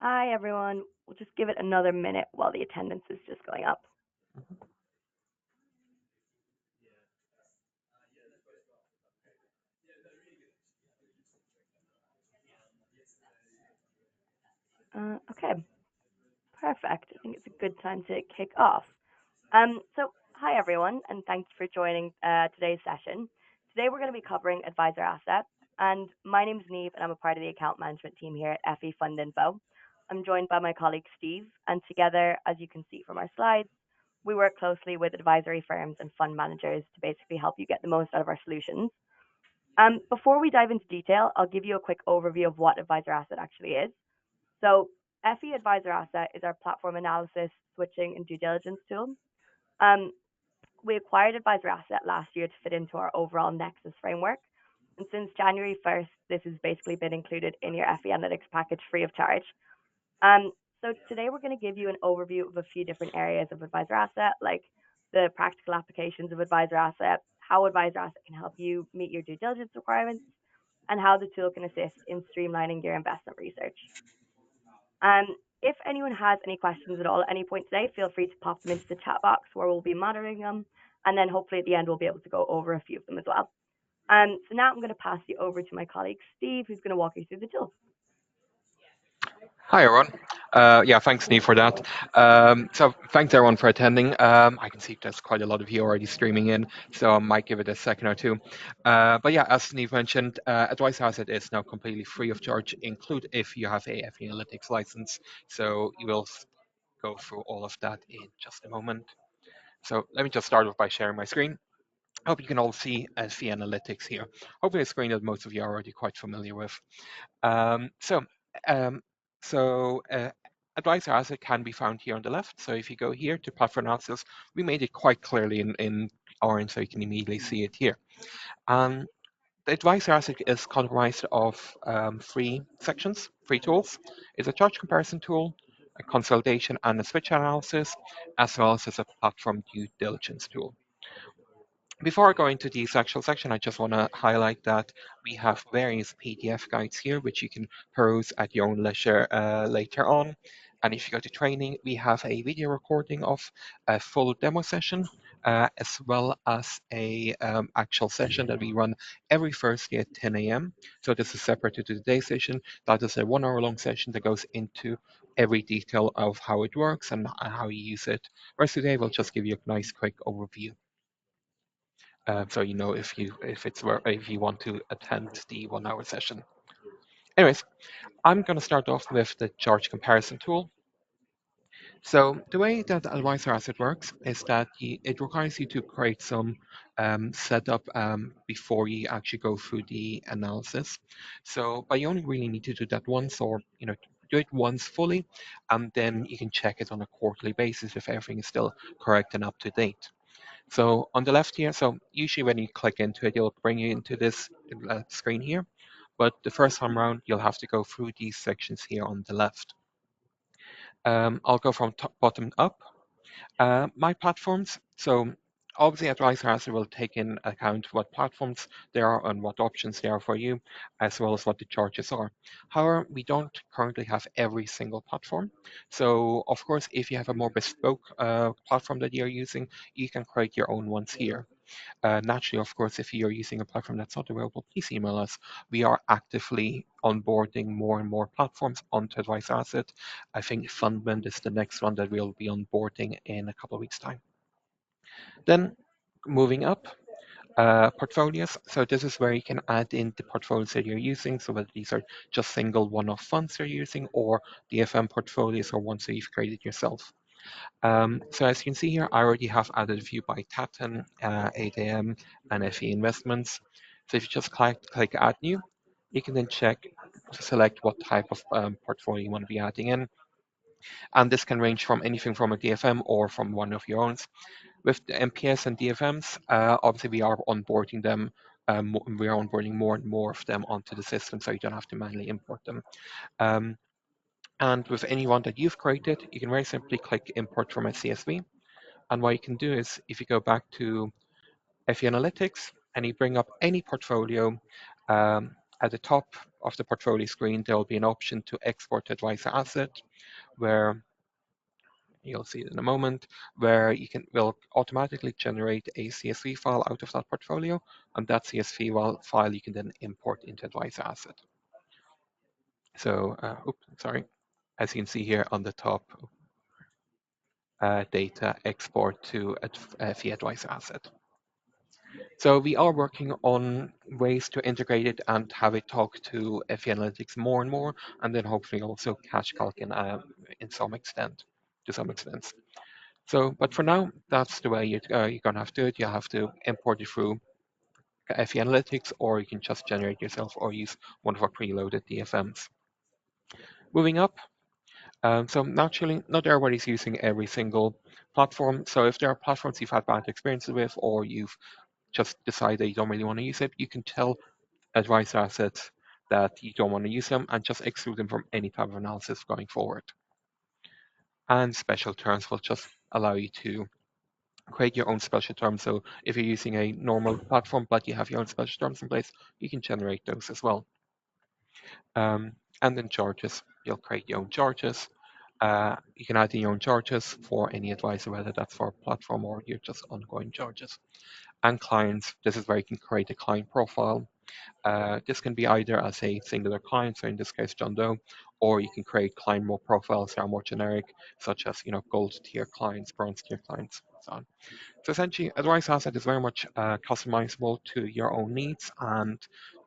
Hi, everyone. We'll just give it another minute while the attendance is just going up. Okay, perfect. I think it's a good time to kick off. Hi, everyone, and thanks for joining today's session. Today, we're going to be covering advisor assets, and my name's Neve, and I'm a part of the account management team here at FE Fund Info. I'm joined by my colleague Steve, and together, as you can see from our slides, we work closely with advisory firms and fund managers to basically help you get the most out of our solutions. Before we dive into detail, I'll give you a quick overview of what Advisor Asset actually is. So, FE Advisor Asset is our platform analysis, switching, and due diligence tool. Um, we acquired Advisor Asset last year to fit into our overall Nexus framework. And since January 1st, this has basically been included in your FE Analytics package free of charge. Um, so today we're going to give you an overview of a few different areas of Advisor Asset, like the practical applications of Advisor Asset, how Advisor Asset can help you meet your due diligence requirements, and how the tool can assist in streamlining your investment research. Um, if anyone has any questions at all at any point today, feel free to pop them into the chat box where we'll be monitoring them, and then hopefully at the end we'll be able to go over a few of them as well. So now I'm going to pass you over to my colleague Steve, who's going to walk you through the tool. Hi, everyone. Yeah, thanks, Neve, for that. So thanks, everyone, for attending. I can see there's quite a lot of you already streaming in, so I might give it a second or two. But yeah, as Neve mentioned, Advice Asset is now completely free of charge, include if you have a FE Analytics license. So you will go through all of that in just a moment. So let me just start off by sharing my screen. I hope you can all see FE Analytics here. Hopefully a screen that most of you are already quite familiar with. Um, so, um, so Advisor Asset can be found here on the left. So if you go here to platform analysis, we made it quite clearly in orange, so you can immediately see it here. The Advisor Asset is comprised of three sections, three tools. It's a charge comparison tool, a consolidation and a switch analysis, as well as a platform due diligence tool. Before I go into this actual section, I just want to highlight that we have various PDF guides here, which you can peruse at your own leisure later on. And if you go to training, we have a video recording of a full demo session, as well as a actual session that we run every Thursday at 10 a.m. So this is separate to today's session. That is a 1 hour long session that goes into every detail of how it works and how you use it. Whereas today, we'll just give you a nice quick overview. So you know if you want to attend the 1 hour session. Anyways, I'm going to start off with the charge comparison tool. So the way that Advisor Asset works is that it requires you to create some setup before you actually go through the analysis. But you only really need to do that once, or do it once fully, and then you can check it on a quarterly basis if everything is still correct and up to date. So on the left here, so usually when you click into it, it'll bring you into this screen here. But the first time around, you'll have to go through these sections here on the left. I'll go from top, bottom up. My platforms. So obviously, Advisor Asset will take in account what platforms there are and what options there are for you, as well as what the charges are. However, we don't currently have every single platform. So of course, if you have a more bespoke platform that you're using, you can create your own ones here. Naturally, of course, if you're using a platform that's not available, please email us. We are actively onboarding more and more platforms onto Advice Asset. I think Fundment is the next one that we'll be onboarding in a couple of weeks' time. Then moving up, portfolios. So this is where you can add in the portfolios that you're using. So whether these are just single one-off funds you're using or DFM portfolios or ones that you've created yourself. So as you can see here, I already have added a few by Tatton, 8AM, and FE Investments. So if you just click Add New, you can then check to select what type of portfolio you want to be adding in. And this can range from anything from a DFM or from one of your own. With the MPS and DFMs, obviously we are onboarding them. We are onboarding more and more of them onto the system, so you don't have to manually import them. And with any one that you've created, you can very simply click Import from a CSV. And what you can do is, if you go back to FE Analytics and you bring up any portfolio, At the top of the portfolio screen, there will be an option to export advisor asset, where you'll see it in a moment, where you will automatically generate a CSV file out of that portfolio, and that CSV file you can then import into advisor asset. So, oops, sorry. As you can see here on the top, data export to a fee advisor asset. So we are working on ways to integrate it and have it talk to FE Analytics more and more, and then hopefully also Cash Calc in some extent, to some extent. So, but for now, that's the way you're gonna have to do it. You have to import it through FE Analytics, or you can just generate yourself or use one of our preloaded DFMs. Moving up, so naturally, not everybody's using every single platform. So if there are platforms you've had bad experiences with, or you've just decided you don't really want to use it, you can tell advice assets that you don't want to use them and just exclude them from any type of analysis going forward. And special terms will just allow you to create your own special terms. So if you're using a normal platform but you have your own special terms in place, you can generate those as well. And then charges, you'll create your own charges. You can add in your own charges for any advisor, whether that's for a platform or you're just ongoing charges. And clients, this is where you can create a client profile. This can be either as a singular client, so in this case John Doe, or you can create client more profiles that are more generic, such as gold tier clients, bronze tier clients, so on. So essentially, Advice Asset is very much customizable to your own needs and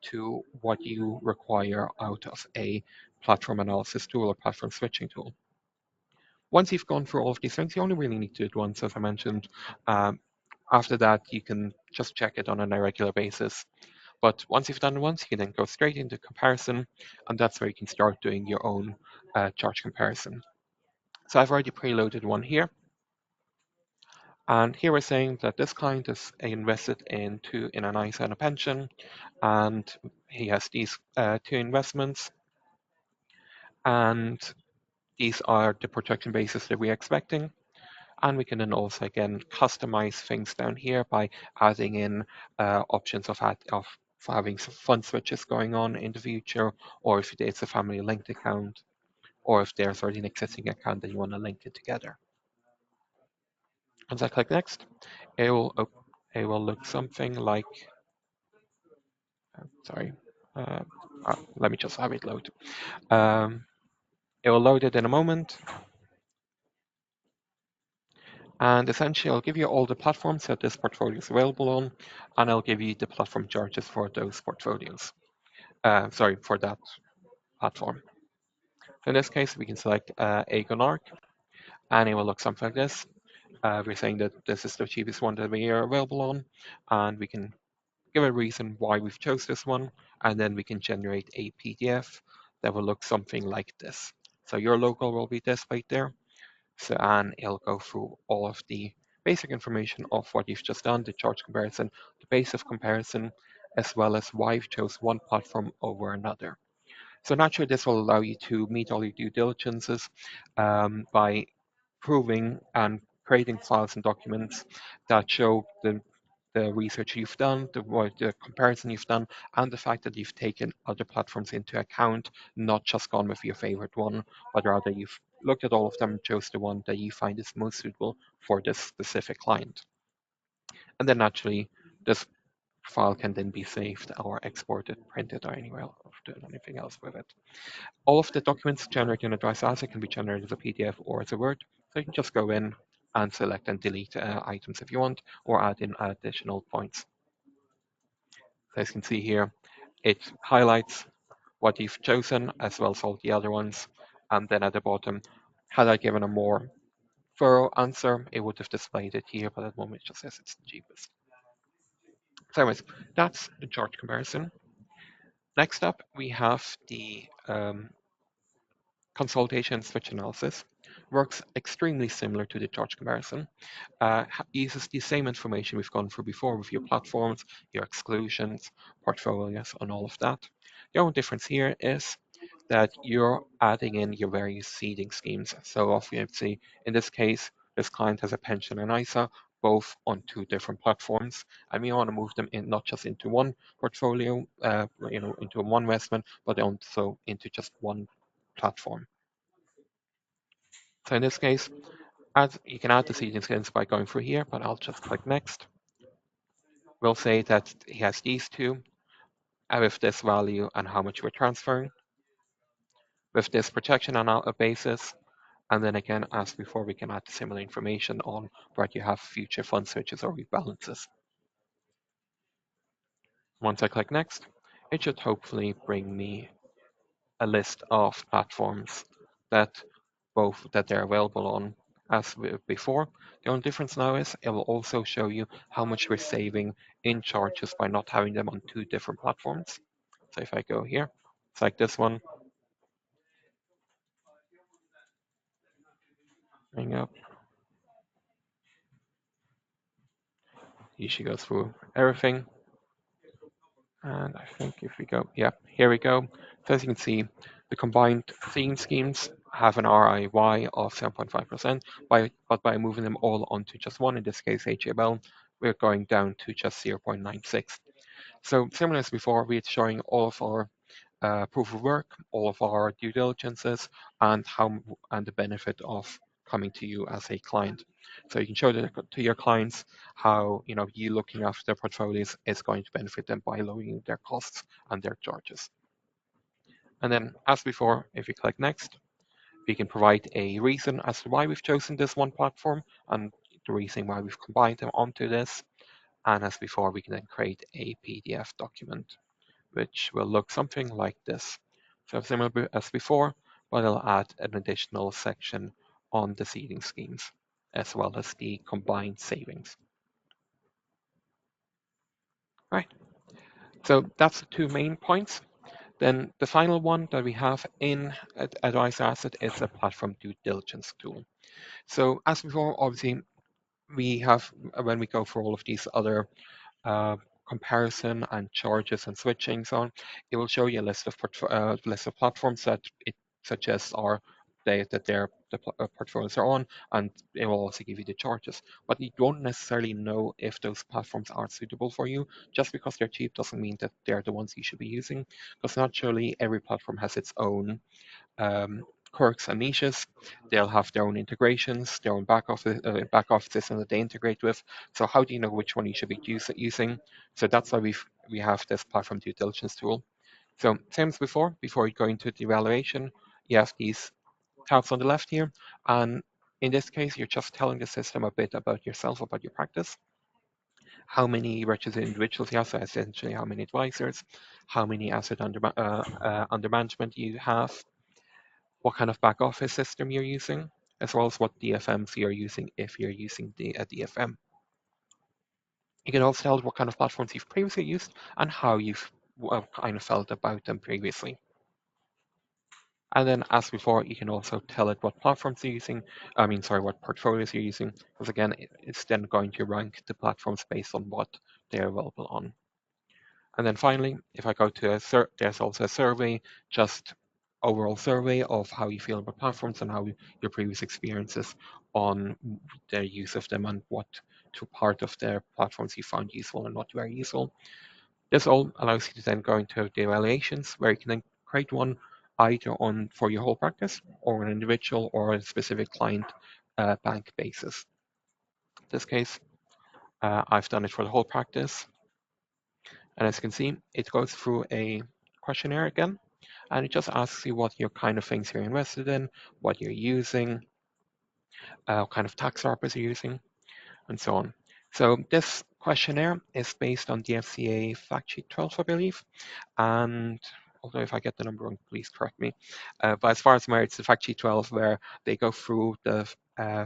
to what you require out of a platform analysis tool or platform switching tool. Once you've gone through all of these things, you only really need to do it once, as I mentioned. Um, After that, you can just check it on an irregular basis. But once you've done it once, you can then go straight into comparison, and that's where you can start doing your own charge comparison. So I've already preloaded one here. And here we're saying that this client is invested in an ISA and a pension, and he has these two investments, and these are the protection bases that we're expecting. And we can then also again customize things down here by adding in options of having some fund switches going on in the future, or if it's a family linked account, or if there's already an existing account that you want to link it together. Once I click next, it will look something like, sorry, uh, let me just have it load. It will load it in a moment. And essentially, I'll give you all the platforms that this portfolio is available on, and I'll give you the platform charges for those portfolios. Sorry, for that platform. So in this case, we can select Aegon Arc, and it will look something like this. We're saying that this is the cheapest one that we are available on, and we can give a reason why we've chose this one, and then we can generate a PDF that will look something like this. So your logo will be displayed there, and it'll go through all of the basic information of what you've just done, the charge comparison, the base of comparison, as well as why you've chose one platform over another. So naturally, this will allow you to meet all your due diligences by proving and creating files and documents that show the research you've done, the comparison you've done, and the fact that you've taken other platforms into account, not just gone with your favorite one, but rather you've looked at all of them and chose the one that you find is most suitable for this specific client. And then naturally, this file can then be saved or exported, printed, or anywhere else, or anything else with it. All of the documents generated in Advice Asset can be generated as a PDF or as a Word. So you can just go in and select and delete items if you want, or add in additional points. So as you can see here, it highlights what you've chosen as well as all the other ones. And then at the bottom, had I given a more thorough answer, it would have displayed it here, but at the moment it just says it's the cheapest. So anyways, that's the chart comparison. Next up, we have the consolidation switch analysis. Works extremely similar to the charge comparison. Uses the same information we've gone through before with your platforms, your exclusions, portfolios, and all of that. The only difference here is that you're adding in your various seeding schemes. So obviously, in this case, this client has a pension and ISA, both on two different platforms, and we want to move them in not just into one portfolio, into one investment, but also into just one platform. So in this case, you can add the seeding skins by going through here, but I'll just click next. We'll say that he has these two, with this value and how much we're transferring, with this protection on a basis, and then again, as before, we can add similar information on where you have future fund switches or rebalances. Once I click next, it should hopefully bring me a list of platforms that they're available on as before. The only difference now is it will also show you how much we're saving in charges by not having them on two different platforms. So if I go here, it's like this one, bring up, you should go through everything. And I think if we go, yeah, here we go. So as you can see, the combined theme schemes have an RIY of 7.5%, but by moving them all onto just one, in this case HABL, we're going down to just 0.96. So similar as before, we're showing all of our proof of work, all of our due diligences, and the benefit of coming to you as a client. So you can show to your clients how you looking after their portfolios is going to benefit them by lowering their costs and their charges. And then, as before, if you click next, we can provide a reason as to why we've chosen this one platform and the reason why we've combined them onto this. And as before, we can then create a PDF document, which will look something like this. So similar as before, but I'll add an additional section on the seeding schemes, as well as the combined savings. Right, so that's the two main points. Then the final one that we have in Advisor Asset is a platform due diligence tool. So as before, obviously, we have, when we go for all of these other uh, comparison and charges and switching so on, it will show you a list of platforms that it suggests are the portfolios are on, and it will also give you the charges. But you don't necessarily know if those platforms are suitable for you. Just because they're cheap doesn't mean that they're the ones you should be using, because naturally every platform has its own quirks and niches. They'll have their own integrations, their own back office system that they integrate with. So how do you know which one you should be using? So that's why we have this platform due diligence tool. So same as before you go into the evaluation, you have these tabs on the left here, and in this case, you're just telling the system a bit about yourself, about your practice, how many registered individuals you have, so essentially how many advisors, how many asset under management you have, what kind of back office system you're using, as well as what DFMs you're using if you're using a DFM. You can also tell what kind of platforms you've previously used and how you've kind of felt about them previously. And then, as before, you can also tell it what platforms you're using, what portfolios you're using, because again, it's then going to rank the platforms based on what they're available on. And then finally, if I go to there's also a survey, just overall survey of how you feel about platforms and how your previous experiences on their use of them and what part of their platforms you found useful and not very useful. This all allows you to then go into the evaluations where you can then create one either on for your whole practice or an individual or a specific client bank basis. In this case, I've done it for the whole practice. And as you can see, it goes through a questionnaire again, and it just asks you what your kind of things you're invested in, what you're using, what kind of tax wrappers you're using, and so on. So this questionnaire is based on the FCA fact sheet 12, I believe. And although if I get the number wrong, please correct me. But as far as I'm aware, it's the fact sheet 12 where they go through the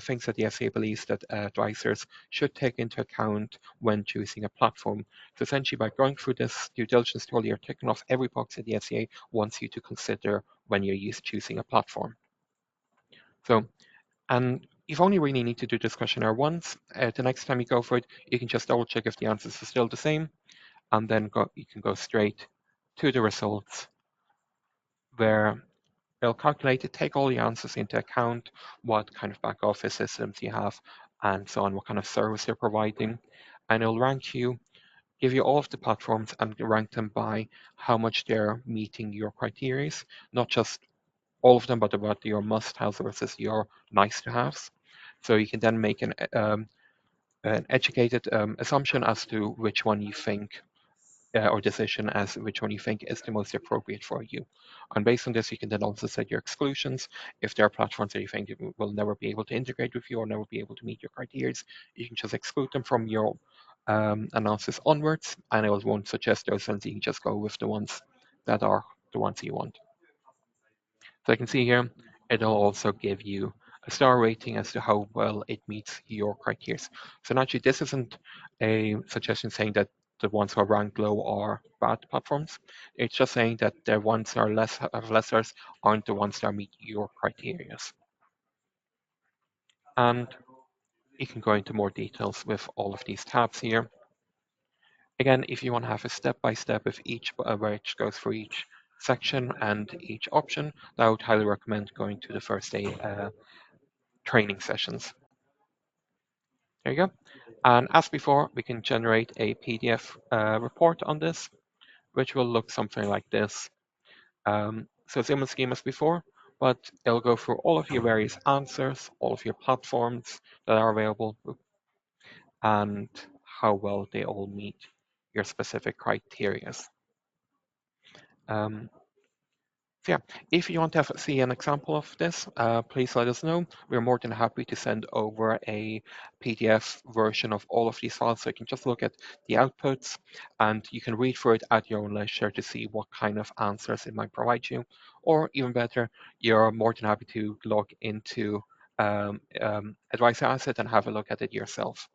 things that the FCA believes that advisors should take into account when choosing a platform. So essentially, by going through this due diligence tool, you're ticking off every box that the FCA wants you to consider when you're choosing a platform. So, and you've only really need to do this questionnaire once. The next time you go for it, you can just double check if the answers are still the same, and then you can go straight to the results where they'll calculate it, take all the answers into account, what kind of back office systems you have, and so on, what kind of service they're providing. And it'll rank you, give you all of the platforms and rank them by how much they're meeting your criteria, not just all of them, but about your must-haves versus your nice-to-haves. So you can then make an educated assumption as to which one you think, or decision as which one you think is the most appropriate for you. And based on this, you can then also set your exclusions. If there are platforms that you think will never be able to integrate with you or never be able to meet your criteria, you can just exclude them from your analysis onwards, and it won't suggest those ones. You can just go with the ones that are the ones you want. So I can see here, it'll also give you a star rating as to how well it meets your criteria. So naturally, this isn't a suggestion saying that the ones who are ranked low are bad platforms. It's just saying that the ones that are less stars aren't the ones that meet your criteria. And you can go into more details with all of these tabs here. Again, if you want to have a step-by-step of each, which goes for each section and each option, I would highly recommend going to the first day training sessions. There you go. And as before, we can generate a PDF report on this, which will look something like this. So similar scheme as before, but it'll go through all of your various answers, all of your platforms that are available, and how well they all meet your specific criteria. Um, So yeah, if you want to see an example of this, please let us know. We're more than happy to send over a PDF version of all of these files, so you can just look at the outputs and you can read through it at your own leisure to see what kind of answers it might provide you. Or even better, you're more than happy to log into Advisor Asset and have a look at it yourself.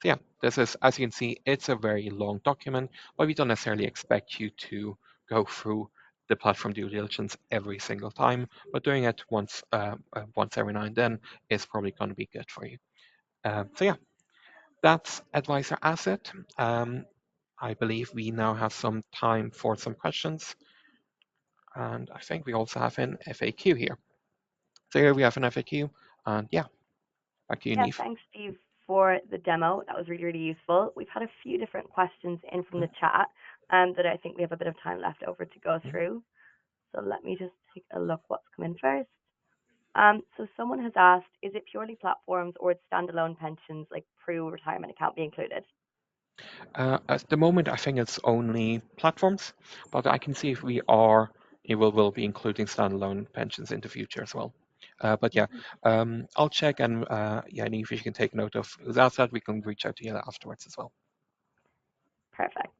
So yeah, this is, as you can see, it's a very long document, but we don't necessarily expect you to go through the platform due diligence every single time, but doing it once every now and then is probably going to be good for you. So yeah, that's Advisor Asset. I believe we now have some time for some questions, and I think we also have an FAQ here. So here we have an FAQ, and yeah, back to you, Yeah, Neve. thanks, Steve, for the demo. That was really, really useful. We've had a few different questions in from the chat that I think we have a bit of time left over to go through. So let me just take a look what's come in first. So someone has asked, is it purely platforms or would standalone pensions like Pru retirement account be included? At the moment, I think it's only platforms, but I can see if will be including standalone pensions in the future as well. But yeah, I'll check and yeah, and if you can take note of who's asked that, we can reach out to you afterwards as well. Perfect.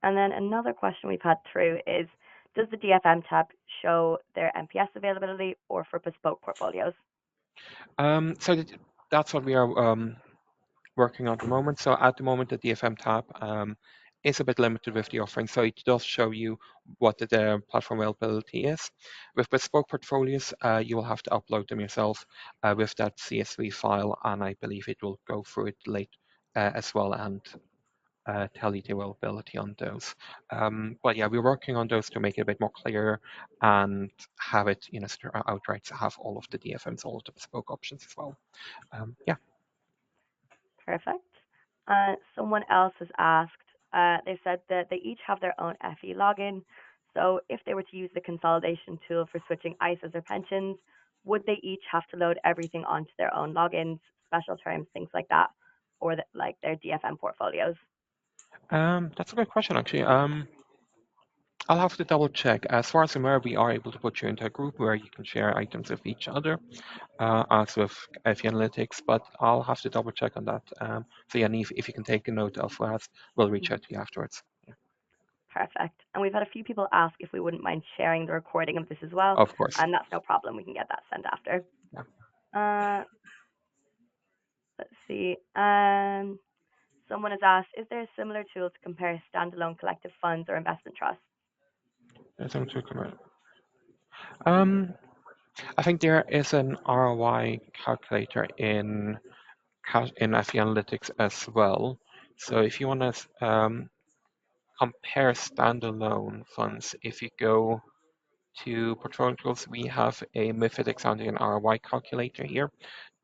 And then another question we've had through is, does the DFM tab show their MPS availability or for bespoke portfolios? So that's what we are working on at the moment. So at the moment, the DFM tab is a bit limited with the offering. So it does show you what the platform availability is. With bespoke portfolios, you will have to upload them yourself with that CSV file, and I believe it will go through it late as well and tell you the availability on those. But yeah, we're working on those to make it a bit more clear and have it, outright to have all of the DFMs, all of the bespoke options as well. Yeah. Perfect. Someone else has asked, they said that they each have their own FE login. So if they were to use the consolidation tool for switching ISAs or pensions, would they each have to load everything onto their own logins, special terms, things like that, or like their DFM portfolios? That's a good question, actually. I'll have to double check. As far as I'm aware, we are able to put you into a group where you can share items with each other, as with FE Analytics, but I'll have to double check on that. So yeah, Neve, if you can take a note of that, we'll reach out Mhm. to you afterwards. Yeah, Perfect. And we've had a few people ask if we wouldn't mind sharing the recording of this as well, of course. and that's no problem. We can get that sent after. Yeah. Uh, let's see. Someone has asked, is there a similar tool to compare standalone collective funds or investment trusts? There's something to comment. Um, I think there is an ROI calculator in FE Analytics as well. So if you want to compare standalone funds, if you go to portfolio tools, we have a MiFID accounting and ROI calculator here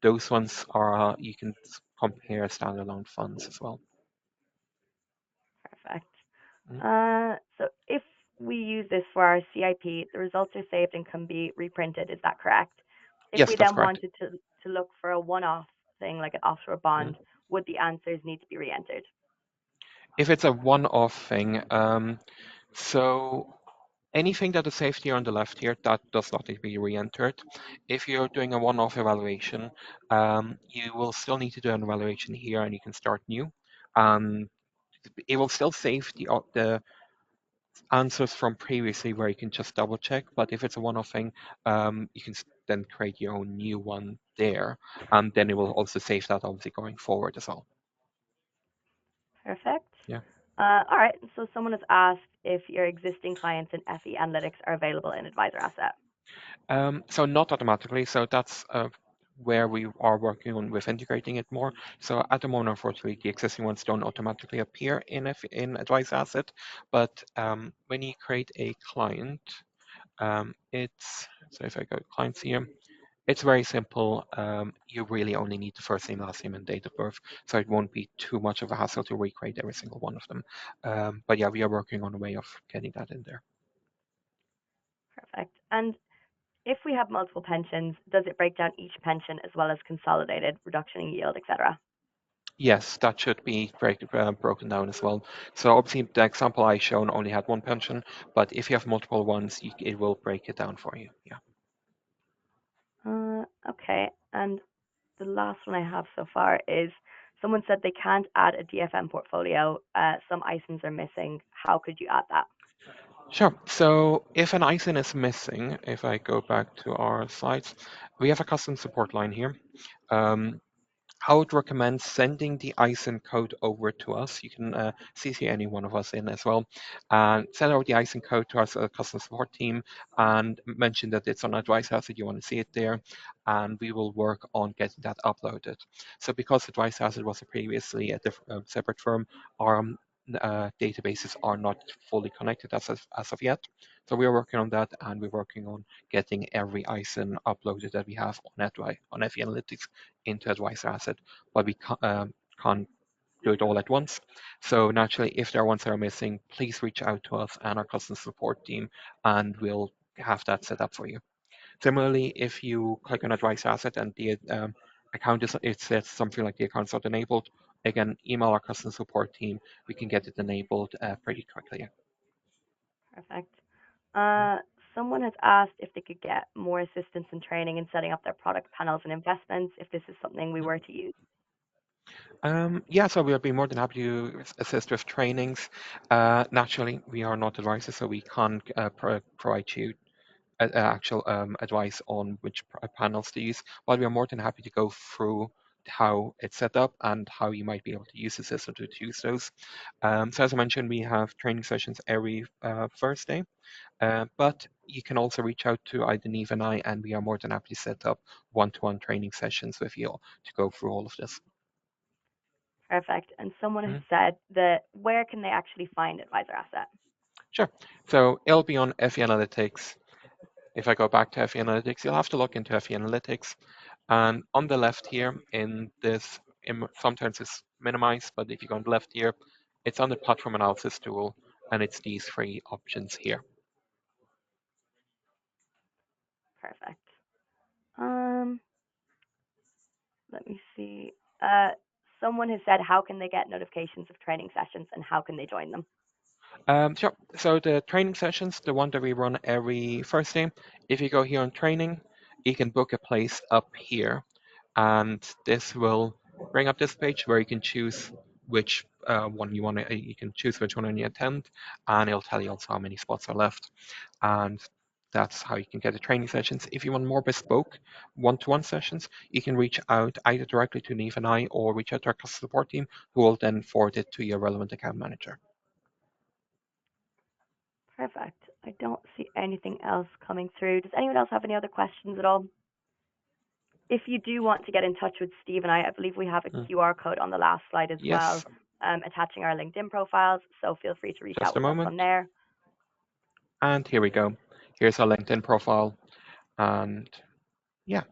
those ones are you can compare standalone funds as well. Perfect. Mhm. So if we use this for our CIP, the results are saved and can be reprinted. Is that correct? If Yes, we that's then correct. wanted to look for a one-off thing like an offshore Mhm. bond, would the answers need to be re-entered? If it's a one-off thing, so anything that is saved here on the left here, that does not need to be re-entered. If you're doing a one-off evaluation, you will still need to do an evaluation here, and you can start new. Um, it will still save the answers from previously where you can just double check. But if it's a one-off thing, you can then create your own new one there, and then it will also save that obviously going forward as well. Perfect. Yeah. All right. So someone has asked if your existing clients in FE Analytics are available in Advisor Asset. So not automatically. So that's where we are working on with integrating it more. So at the moment, unfortunately, the existing ones don't automatically appear in Advice Asset. But when you create a client, it's so if I go clients here, it's very simple. You really only need the first name, last name, and date of birth, so it won't be too much of a hassle to recreate every single one of them. But yeah, we are working on a way of getting that in there. Perfect. And if we have multiple pensions, does it break down each pension as well as consolidated, reduction in yield, etc.? Yes, that should be broken down as well. So obviously, the example I shown only had one pension, but if you have multiple ones, it will break it down for you. Yeah. Okay. And the last one I have so far is someone said they can't add a DFM portfolio. Some ISINs are missing. How could you add that? Sure. So if an ISIN is missing, if I go back to our slides, we have a custom support line here. Um, I would recommend sending the ISIN code over to us. You can CC any one of us in as well, and send over the ISIN code to us, customer support team, and mention that it's on Advice Asset. You want to see it there, and we will work on getting that uploaded. So because Advice Asset was previously a separate firm, our databases are not fully connected as of yet. So we are working on that, and we're working on getting every ISIN uploaded that we have on FE Analytics into Advisor Asset, but we can't do it all at once. So naturally, if there are ones that are missing, please reach out to us and our customer support team, and we'll have that set up for you. Similarly, if you click on Advice Asset and the account it says something like the account's not enabled, again, email our customer support team. We can get it enabled pretty quickly. Perfect. Uh, Someone has asked if they could get more assistance and training in setting up their product panels and investments if this is something we were to use. Yeah, so we'll be more than happy to assist with trainings. Naturally, we are not advisors, so we can't provide you actual advice on which panels to use, but we are more than happy to go through how it's set up and how you might be able to use the system to use those. So as I mentioned, we have training sessions every Thursday, but you can also reach out to either Neve and I, and we are more than happy to set up one-to-one training sessions with you to go through all of this. Perfect. And someone has Mhm. said that where can they actually find Advisor Asset? Sure. So it'll be on FE Analytics. If I go back to FE Analytics, you'll have to look into FE Analytics. And on the left here in this, sometimes it's minimized, but if you go on the left here, it's on the platform analysis tool, and it's these three options here. Perfect. Um, Let me see. Uh, Someone has said how can they get notifications of training sessions and how can they join them? Sure. So the training sessions, the one that we run every Thursday, if you go here on training, you can book a place up here, and this will bring up this page where you can choose which one you want to. You can choose which one you attend, and it'll tell you also how many spots are left, and that's how you can get the training sessions. If you want more bespoke one-to-one sessions, you can reach out either directly to Neve and I, or reach out to our customer support team, who will then forward it to your relevant account manager. Perfect. I don't see anything else coming through. Does anyone else have any other questions at all? If you do want to get in touch with Steve and I believe we have a Mm. QR code on the last slide as well, Yes, attaching our LinkedIn profiles. So feel free to reach out just a with us on moment. there. And here we go. Here's our LinkedIn profile. And yeah,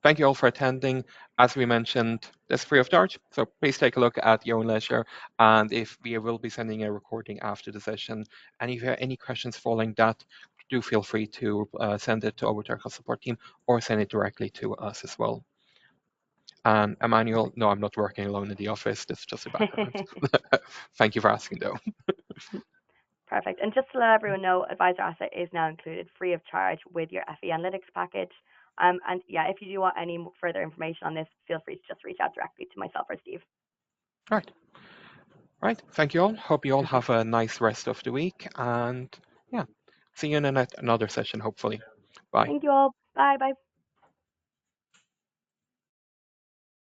thank you all for attending. As we mentioned, it's free of charge, so please take a look at your own leisure. And if we will be sending a recording after the session, and if you have any questions following that, do feel free to send it over to our support team or send it directly to us as well. And Emmanuel, no, I'm not working alone in the office. That's just a background. Thank you for asking, though. Perfect. And just to let everyone know, Advisor Asset is now included free of charge with your FE Analytics package. And yeah, if you do want any further information on this, feel free to just reach out directly to myself or Steve. Right. Right. Thank you all. Hope you all have a nice rest of the week. And yeah, see you in another session, hopefully. Bye. Thank you all. Bye bye.